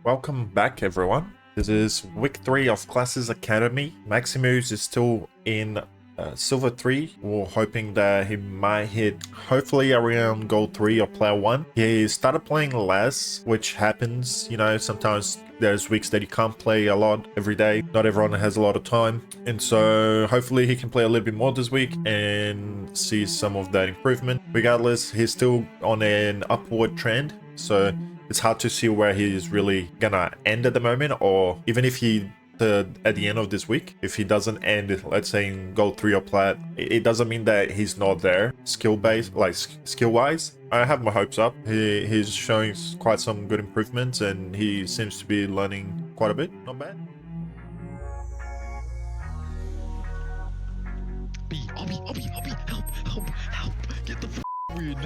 Welcome back, everyone. This is week 3 of Classes Academy. Maximoose is still in Silver 3. We're hoping that he might hit hopefully around Gold 3 or Plat 1. He started playing less, which happens, you know, sometimes there's weeks that he can't play a lot every day. Not everyone has a lot of time. And so hopefully he can play a little bit more this week and see some of that improvement. Regardless, he's still on an upward trend. So it's hard to see where he's really gonna end at the moment, or even if he at the end of this week, if he doesn't end, let's say in Gold 3 or Plat, it doesn't mean that he's not there skill-based, like skill-wise. I have my hopes up. He's showing quite some good improvements and he seems to be learning quite a bit. Not bad. Obby, help, get the win.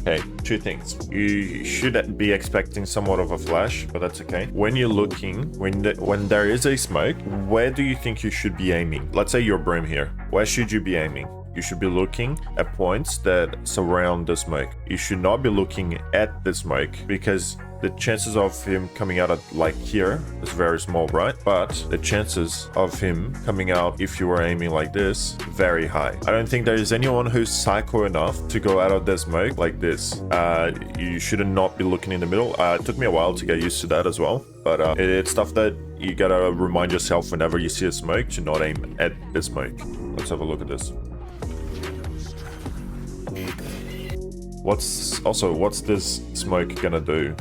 Okay, two things. You should be expecting somewhat of a flash, but that's okay. When you're looking, when there is a smoke, where do you think you should be aiming? Let's say you're Brim here. Where should you be aiming? You should be looking at points that surround the smoke. You should not be looking at the smoke because the chances of him coming out at like here is very small, right? But the chances of him coming out if you were aiming like this, very high. I don't think there is anyone who's psycho enough to go out of the smoke like this. You should not be looking in the middle. It took me a while to get used to that as well. But it's stuff that you gotta remind yourself whenever you see a smoke to not aim at the smoke. Let's have a look at this. What's this smoke gonna do?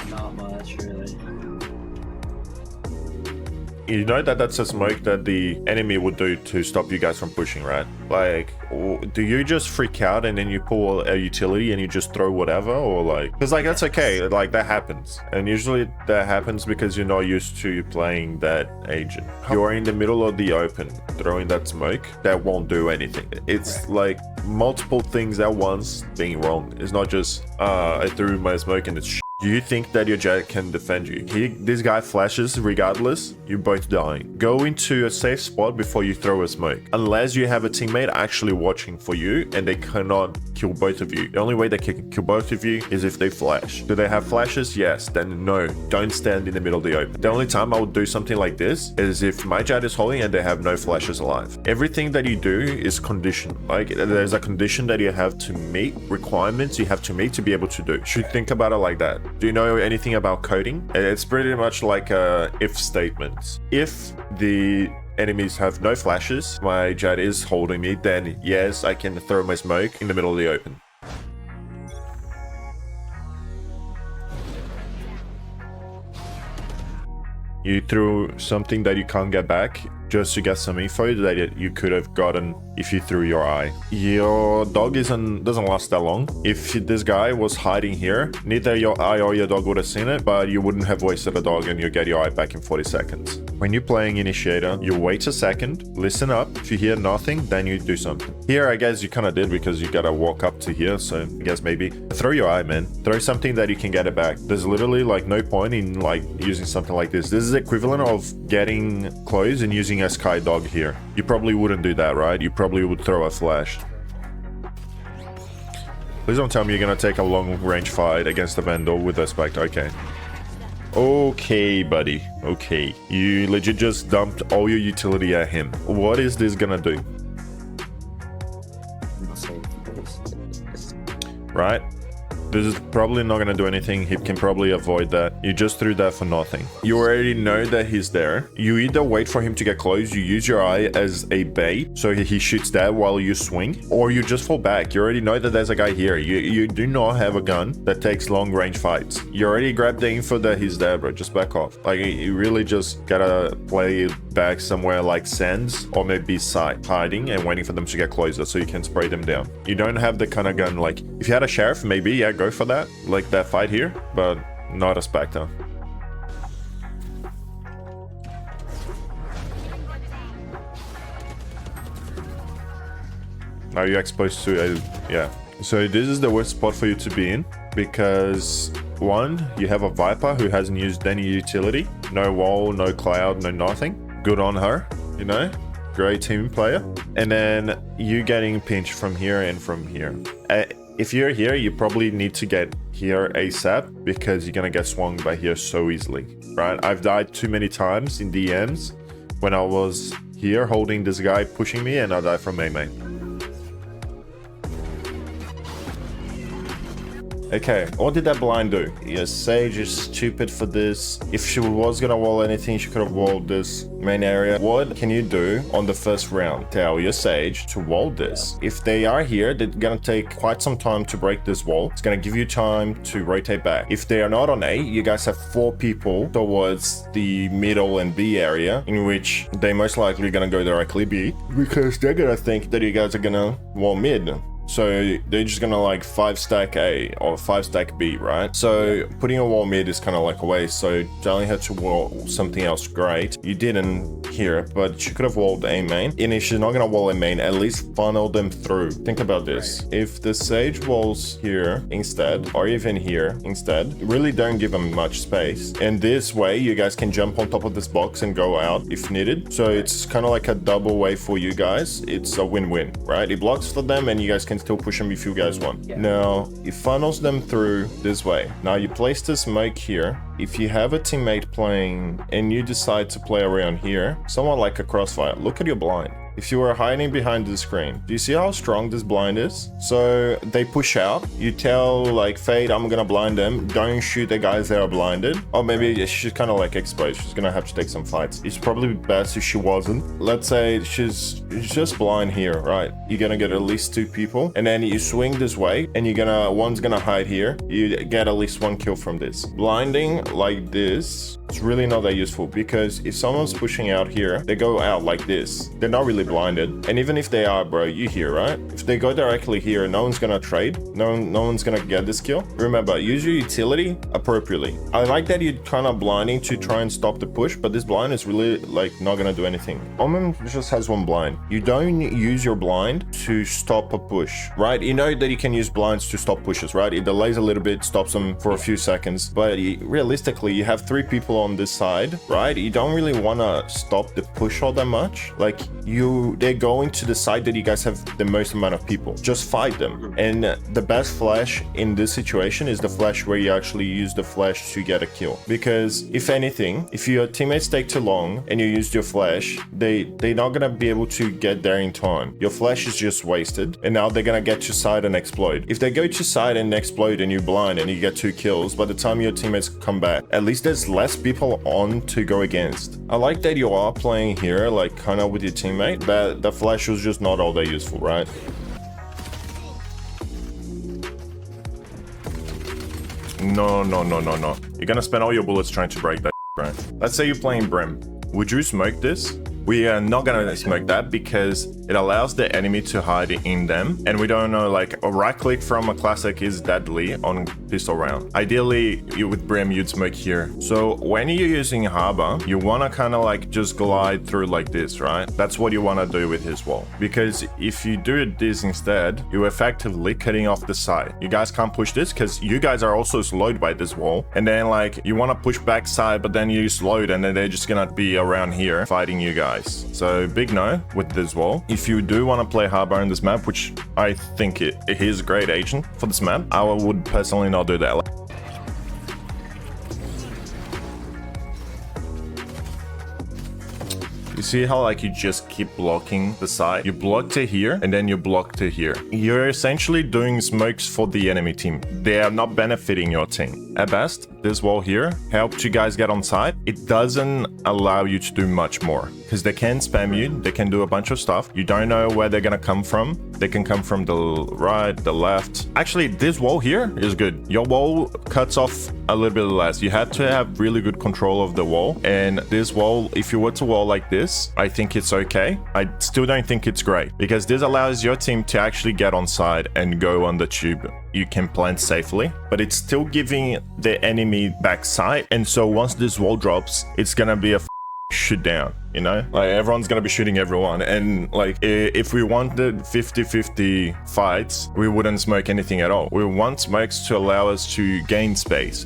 Not much, really. You know that that's a smoke that the enemy would do to stop you guys from pushing, right? Like, do you just freak out and then you pull a utility and you just throw whatever? Or like, because like that's okay, like that happens. And usually that happens because you're not used to playing that agent. You're in the middle of the open throwing that smoke, that won't do anything. It's like multiple things at once being wrong. It's not just I threw my smoke and it's do you think that your jet can defend you? This guy flashes regardless, you're both dying. Go into a safe spot before you throw a smoke. Unless you have a teammate actually watching for you and they cannot kill both of you. The only way they can kill both of you is if they flash. Do they have flashes? Yes. Then no, don't stand in the middle of the open. The only time I would do something like this is if my jet is holding and they have no flashes alive. Everything that you do is conditioned. Like there's a condition that you have to meet, requirements you have to meet to be able to do. You should think about it like that. Do you know anything about coding? It's pretty much like a if statement. If the enemies have no flashes, my jet is holding me, then yes, I can throw my smoke in the middle of the open. You threw something that you can't get back just to get some info that you could have gotten if you threw your eye. Your dog doesn't last that long. If this guy was hiding here, neither your eye or your dog would have seen it, but you wouldn't have wasted a dog and you get your eye back in 40 seconds. When you're playing Initiator, you wait a second, listen up. If you hear nothing, then you do something. Here, I guess you kind of did because you gotta walk up to here, so I guess maybe throw your eye, man. Throw something that you can get it back. There's literally like no point in like using something like this. This is equivalent of getting close and using a sky dog here. You probably wouldn't do that, right? You probably would throw a flash. Please don't tell me you're gonna take a long range fight against the Vandal with a Spectre. Okay. Okay, buddy. Okay. You legit just dumped all your utility at him. What is this gonna do? Right? This is probably not going to do anything. He can probably avoid that. You just threw that for nothing. You already know that he's there. You either wait for him to get close, you use your eye as a bait, so he shoots that while you swing, or you just fall back. You already know that there's a guy here. You do not have a gun that takes long range fights. You already grabbed the info that he's there, bro. Just back off. Like, you really just gotta play back somewhere like sands or maybe side, hiding and waiting for them to get closer so you can spray them down. You don't have the kind of gun like, if you had a sheriff, maybe, yeah, go for that, like that fight here, but not a Spectre. Now you're exposed to a, yeah. So this is the worst spot for you to be in because one, you have a Viper who hasn't used any utility. No wall, no cloud, no nothing. Good on her, you know? Great team player. And then you getting pinched from here and from here. If you're here, you probably need to get here ASAP because you're gonna get swung by here so easily, right? I've died too many times in DMs when I was here holding this guy pushing me and I died from main. Okay, what did that blind do? Yes, Sage is stupid for this. If she was gonna wall anything, she could have walled this main area. What can you do on the first round? Tell your Sage to wall this. If they are here, they're gonna take quite some time to break this wall. It's gonna give you time to rotate back. If they are not on A, you guys have 4 people towards the middle and B area, in which they most likely gonna go directly B, because they're gonna think that you guys are gonna wall mid. So they're just gonna like 5-stack A or 5-stack B, right? So putting a wall mid is kind of like a waste. So telling her to wall something else great. You didn't here, but she could have walled A main. And if she's not gonna wall A main, at least funnel them through. Think about this. If the Sage walls here instead, or even here instead, really don't give them much space. And this way, you guys can jump on top of this box and go out if needed. So it's kind of like a double way for you guys. It's a win-win, right? It blocks for them and you guys can still push them if you guys want. Yeah. Now, it funnels them through this way. Now, you place the smoke here. If you have a teammate playing and you decide to play around here, somewhat like a crossfire, look at your blind. If you were hiding behind the screen, do you see how strong this blind is? So they push out. You tell like Fade, I'm gonna blind them. Don't shoot the guys that are blinded. Or maybe she's kind of like exposed. She's gonna have to take some fights. It's probably best if she wasn't. Let's say she's just blind here, right? You're gonna get at least 2 people. And then you swing this way and one's gonna hide here. You get at least 1 kill from this. Blinding like this, it's really not that useful because if someone's pushing out here, they go out like this. They're not really blinded. And even if they are, bro, you hear, right? If they go directly here, no one's gonna trade. No one's gonna get this kill. Remember, use your utility appropriately. I like that you're kind of blinding to try and stop the push, but this blind is really like not gonna do anything. Omen just has 1 blind. You don't use your blind to stop a push, right? You know that you can use blinds to stop pushes, right? It delays a little bit, stops them for a few seconds, but realistically, you have 3 people on this side, right? You don't really want to stop the push all that much. Like they're going to the side that you guys have the most amount of people. Just fight them. And the best flash in this situation is the flash where you actually use the flash to get a kill. Because if anything, if your teammates take too long and you used your flash, they're not gonna be able to get there in time. Your flash is just wasted, and now they're gonna get to side and explode. If they go to side and explode and you blind and you get 2 kills, by the time your teammates come back, at least there's less people on to go against. I like that you are playing here like kind of with your teammate, but the flash was just not all that useful, right? No. You're gonna spend all your bullets trying to break that, right? Let's say you're playing Brim. Would you smoke this? We are not gonna smoke that because it allows the enemy to hide in them, and we don't know, like a right click from a classic is deadly on pistol round. Ideally, with Brim, you'd smoke here. So when you're using Harbor, you wanna kind of like just glide through like this, right? That's what you wanna do with his wall. Because if you do this instead, you're effectively cutting off the side. You guys can't push this because you guys are also slowed by this wall. And then like you wanna push back side, but then you slowed and then they're just gonna be around here fighting you guys. So big no with this wall. If you do want to play Harbor in this map, which I think it is a great agent for this map, I would personally not do that. You see how like you just keep blocking the side? You block to here and then you block to here. You're essentially doing smokes for the enemy team. They are not benefiting your team. At best, this wall here helped you guys get on side. It doesn't allow you to do much more because they can spam you. They can do a bunch of stuff. You don't know where they're gonna come from. They can come from the right, the left. Actually, this wall here is good. Your wall cuts off a little bit less. You have to have really good control of the wall. And this wall, if you were to wall like this, I think it's okay. I still don't think it's great because this allows your team to actually get on side and go on the tube. You can plant safely, but it's still giving the enemy backside. And so once this wall drops, it's gonna be a shoot down, you know? Like, everyone's gonna be shooting everyone, and like, if we wanted 50-50 fights, we wouldn't smoke anything at all. We want smokes to allow us to gain space.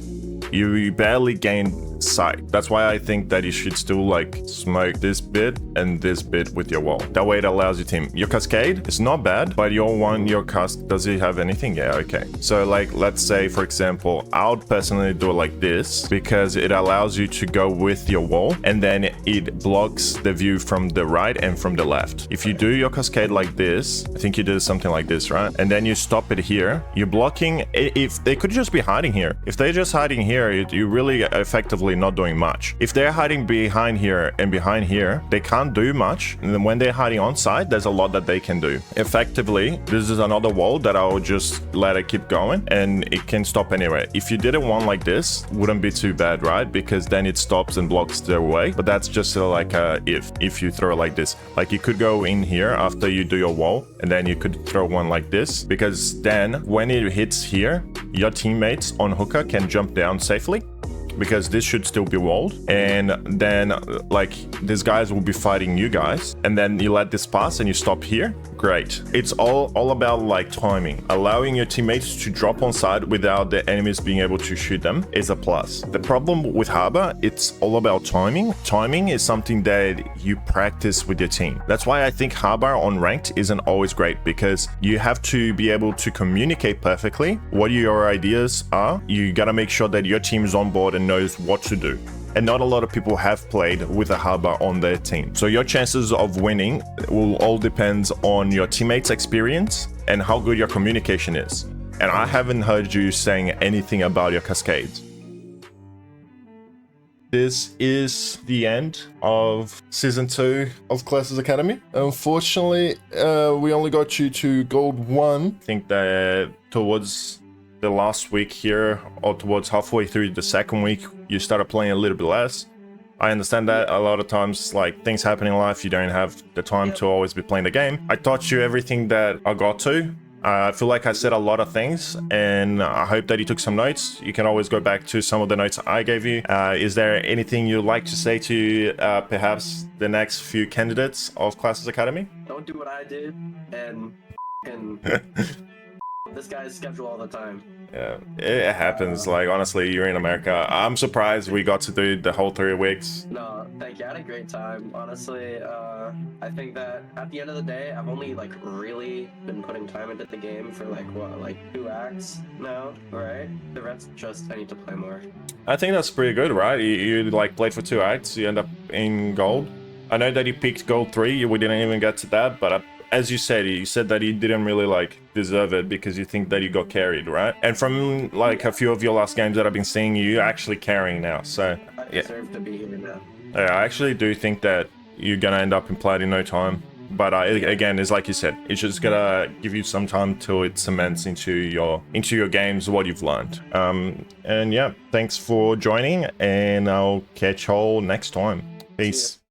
You barely gain sight. That's why I think that you should still like smoke this bit and this bit with your wall. That way it allows your team. Your cascade is not bad, but your cast, does it have anything? Yeah, okay. So like, let's say for example, I would personally do it like this because it allows you to go with your wall and then it blocks the view from the right and from the left. If you do your cascade like this, I think you did something like this, right? And then you stop it here, you're blocking. If they could just be hiding here. If they're just hiding here, you're really effectively not doing much. If they're hiding behind here and behind here, they can't do much. And then when they're hiding on side, there's a lot that they can do. Effectively, this is another wall that I'll just let it keep going and it can stop anywhere. If you did it one like this, wouldn't be too bad, right? Because then it stops and blocks their way. But that's just like a if you throw it like this. Like you could go in here after you do your wall and then you could throw one like this, because then when it hits here, your teammates on hooker can jump down safely, because this should still be walled, and then like these guys will be fighting you guys, and then you let this pass and you stop here. Great. It's all about like timing. Allowing your teammates to drop on side without the enemies being able to shoot them is a plus. The problem with Harbor, it's all about timing. Timing is something that you practice with your team. That's why I think Harbor on ranked isn't always great, because you have to be able to communicate perfectly what your ideas are. You gotta make sure that your team is on board and knows what to do. And not a lot of people have played with a Harbor on their team. So your chances of winning will all depend on your teammates' experience and how good your communication is. And I haven't heard you saying anything about your cascades. This is the end of Season 2 of Klascy's Academy. Unfortunately, we only got you to Gold 1. I think that towards the last week here, or towards halfway through the second week, you started playing a little bit less. I understand that a lot of times, like, things happen in life, you don't have the time to always be playing the game. I taught you everything that I got to. I feel like I said a lot of things, and I hope that you took some notes. You can always go back to some of the notes I gave you. Is there anything you'd like to say to perhaps the next few candidates of Klascy's Academy? Don't do what I did, and this guy's schedule all the time. Yeah, it happens. Like, honestly, you're in America. I'm surprised we got to do the whole 3 weeks. No, thank you. I had a great time. Honestly, I think that at the end of the day, I've only like really been putting time into the game for like what, like 2 acts now, right? The rest just I need to play more. I think that's pretty good, right? You like played for 2 acts, you end up in gold. I know that you peaked gold 3. We didn't even get to that, but as you said that you didn't really like deserve it because you think that you got carried, right? And from like a few of your last games that I've been seeing, you're actually carrying now. So I deserve to be here now. Yeah, I actually do think that you're gonna end up in Plat in no time. But again, it's like you said, it's just gonna give you some time till it cements into your games what you've learned. And yeah, thanks for joining, and I'll catch y'all next time. Peace.